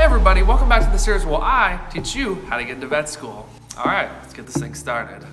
Hey everybody, welcome back to the series where I teach you how to get into vet school. All right, let's get this thing started.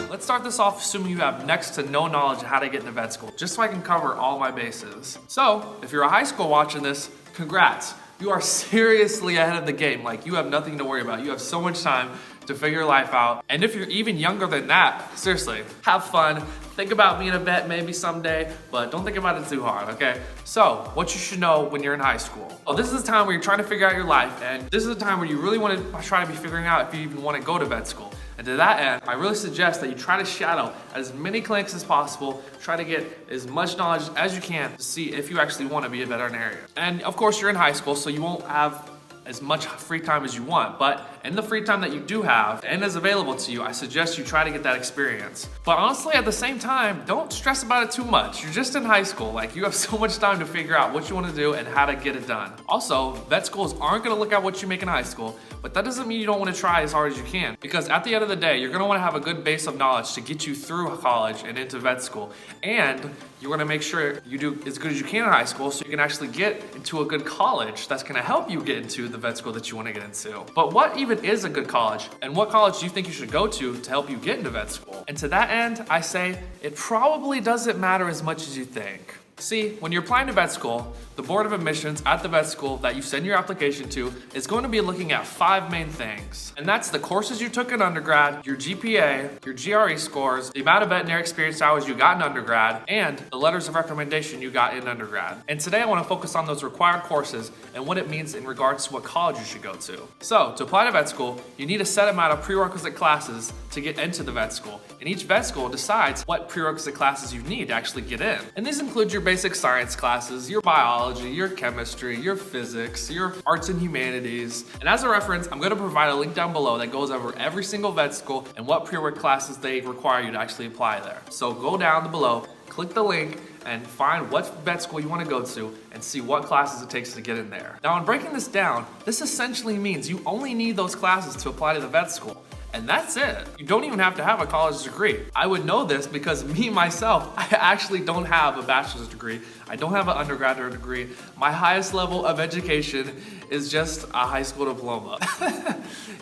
Let's start this off assuming you have next to no knowledge of how to get into vet school, just so I can cover all my bases. So, if you're a high school watching this, congrats. You are seriously ahead of the game. Like, you have nothing to worry about. You have so much time to figure your life out. And if you're even younger than that, seriously, have fun. Think about being a vet maybe someday, but don't think about it too hard, okay? So, what you should know when you're in high school. Well, this is the time where you're trying to figure out your life, and this is the time where you really want to try to be figuring out if you even want to go to vet school. And to that end, I really suggest that you try to shadow as many clinics as possible, try to get as much knowledge as you can to see if you actually want to be a veterinarian. And of course, you're in high school, so you won't have as much free time as you want, but in the free time that you do have and is available to you, I suggest you try to get that experience. But honestly, at the same time, don't stress about it too much. You're just in high school. Like, you have so much time to figure out what you want to do and how to get it done. Also, vet schools aren't going to look at what you make in high school, but that doesn't mean you don't want to try as hard as you can, because at the end of the day, you're going to want to have a good base of knowledge to get you through college and into vet school. And you want to make sure you do as good as you can in high school so you can actually get into a good college that's going to help you get into the vet school that you want to get into. But what even is a good college, and what college do you think you should go to help you get into vet school? And to that end, I say it probably doesn't matter as much as you think. See, when you're applying to vet school, the Board of Admissions at the vet school that you send your application to is going to be looking at 5 main things. And that's the courses you took in undergrad, your GPA, your GRE scores, the amount of veterinary experience hours you got in undergrad, and the letters of recommendation you got in undergrad. And today I want to focus on those required courses and what it means in regards to what college you should go to. So, to apply to vet school, you need a set amount of prerequisite classes to get into the vet school. And each vet school decides what prerequisite classes you need to actually get in. And these include your basic science classes, your biology, your chemistry, your physics, your arts and humanities. And as a reference, I'm going to provide a link down below that goes over every single vet school and what prerequisite classes they require you to actually apply there. So go down below, click the link, and find what vet school you want to go to and see what classes it takes to get in there. Now, in breaking this down, this essentially means you only need those classes to apply to the vet school. And that's it. You don't even have to have a college degree. I would know this because me, myself, I actually don't have a bachelor's degree. I don't have an undergraduate degree. My highest level of education is just a high school diploma.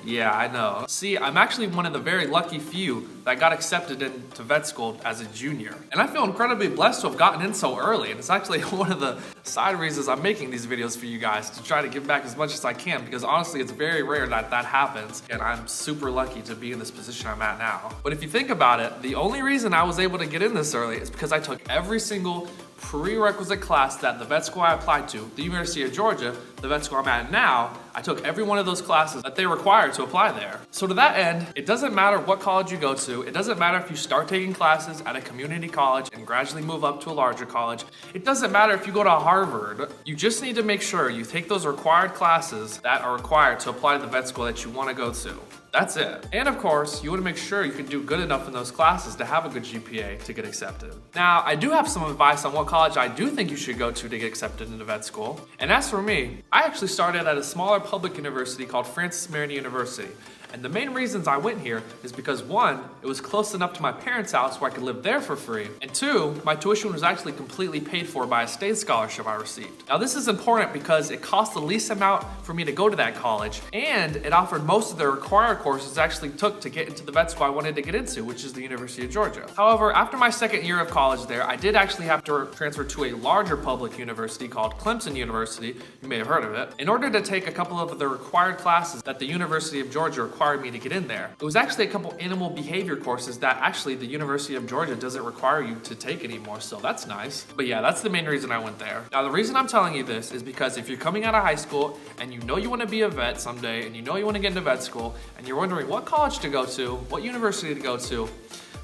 Yeah, I know. See, I'm actually one of the very lucky few that got accepted into vet school as a junior. And I feel incredibly blessed to have gotten in so early. And it's actually one of the side reasons I'm making these videos for you guys, to try to give back as much as I can, because honestly, it's very rare that that happens. And I'm super lucky to be in this position I'm at now. But if you think about it, the only reason I was able to get in this early is because I took every single prerequisite class that the vet school I applied to, the University of Georgia, the vet school I'm at now, I took every one of those classes that they require to apply there. So to that end, it doesn't matter what college you go to, it doesn't matter if you start taking classes at a community college and gradually move up to a larger college, it doesn't matter if you go to Harvard, you just need to make sure you take those required classes that are required to apply to the vet school that you want to go to. That's it. And of course, you want to make sure you can do good enough in those classes to have a good GPA to get accepted. Now, I do have some advice on what college I do think you should go to get accepted into vet school. And as for me, I actually started at a smaller public university called Francis Marion University. And the main reasons I went here is because 1, it was close enough to my parents' house where I could live there for free. And 2, my tuition was actually completely paid for by a state scholarship I received. Now, this is important because it cost the least amount for me to go to that college, and it offered most of the required courses I actually took to get into the vet school I wanted to get into, which is the University of Georgia. However, after my second year of college there, I did actually have to transfer to a larger public university called Clemson University, you may have heard of it, in order to take a couple of the required classes that the University of Georgia required me to get in there. It was actually a couple animal behavior courses that actually the University of Georgia doesn't require you to take anymore, so that's nice. But yeah, that's the main reason I went there. Now, the reason I'm telling you this is because if you're coming out of high school and you know you want to be a vet someday and you know you want to get into vet school and you're wondering what college to go to, what university to go to,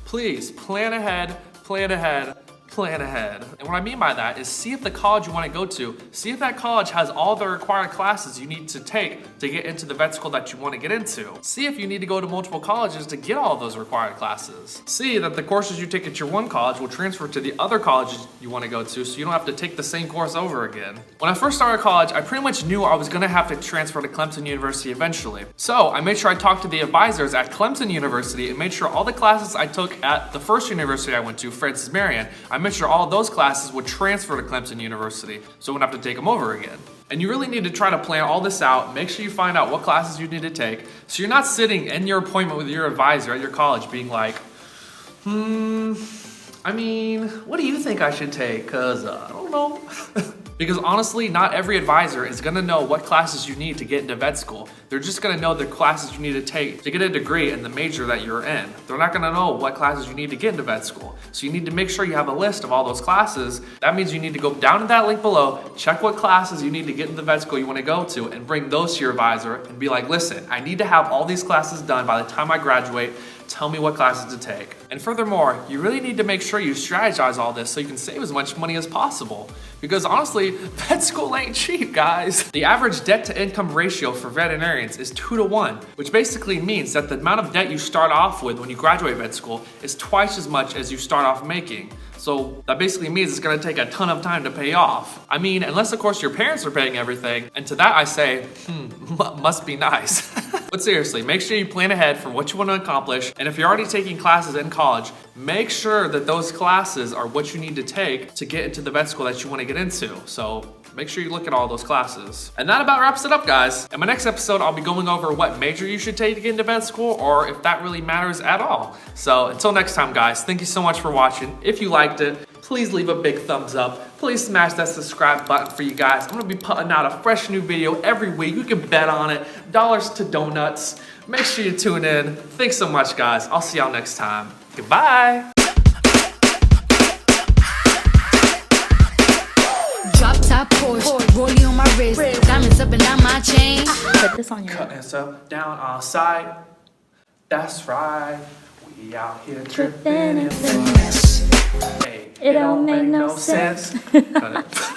please plan ahead, plan ahead. And what I mean by that is see if the college you want to go to, see if that college has all the required classes you need to take to get into the vet school that you want to get into. See if you need to go to multiple colleges to get all those required classes. See that the courses you take at your one college will transfer to the other colleges you want to go to, so you don't have to take the same course over again. When I first started college, I pretty much knew I was going to have to transfer to Clemson University eventually. So I made sure I talked to the advisors at Clemson University and made sure all the classes I took at the first university I went to, Francis Marion, I made sure all of those classes would transfer to Clemson University, so I wouldn't have to take them over again. And you really need to try to plan all this out, make sure you find out what classes you need to take, so you're not sitting in your appointment with your advisor at your college being like, I mean, what do you think I should take? Cause I don't know. Because honestly, not every advisor is gonna know what classes you need to get into vet school. They're just gonna know the classes you need to take to get a degree in the major that you're in. They're not gonna know what classes you need to get into vet school. So you need to make sure you have a list of all those classes. That means you need to go down to that link below, check what classes you need to get into the vet school you wanna go to, and bring those to your advisor and be like, listen, I need to have all these classes done by the time I graduate. Tell me what classes to take. And furthermore, you really need to make sure you strategize all this so you can save as much money as possible. Because honestly, vet school ain't cheap, guys. The average debt to income ratio for veterinarians is 2 to 1, which basically means that the amount of debt you start off with when you graduate vet school is twice as much as you start off making. So that basically means it's gonna take a ton of time to pay off. I mean, unless of course your parents are paying everything, and to that I say, must be nice. But seriously, make sure you plan ahead for what you want to accomplish, and if you're already taking classes in college, make sure that those classes are what you need to take to get into the vet school that you want to get into. So make sure you look at all those classes. And that about wraps it up, guys. In my next episode, I'll be going over what major you should take to get into vet school, or if that really matters at all. So until next time, guys, thank you so much for watching. If you liked it, please leave a big thumbs up. Please smash that subscribe button for you guys. I'm gonna be putting out a fresh new video every week. You can bet on it. Dollars to donuts. Make sure you tune in. Thanks so much, guys. I'll see y'all next time. Goodbye. Drop top Porsche, rollie on my wrist, diamonds up and down my chain. Put this on your Cutting up down on site. That's right. We out here tripping in finesse. Hey, It don't make no sense. Cut it.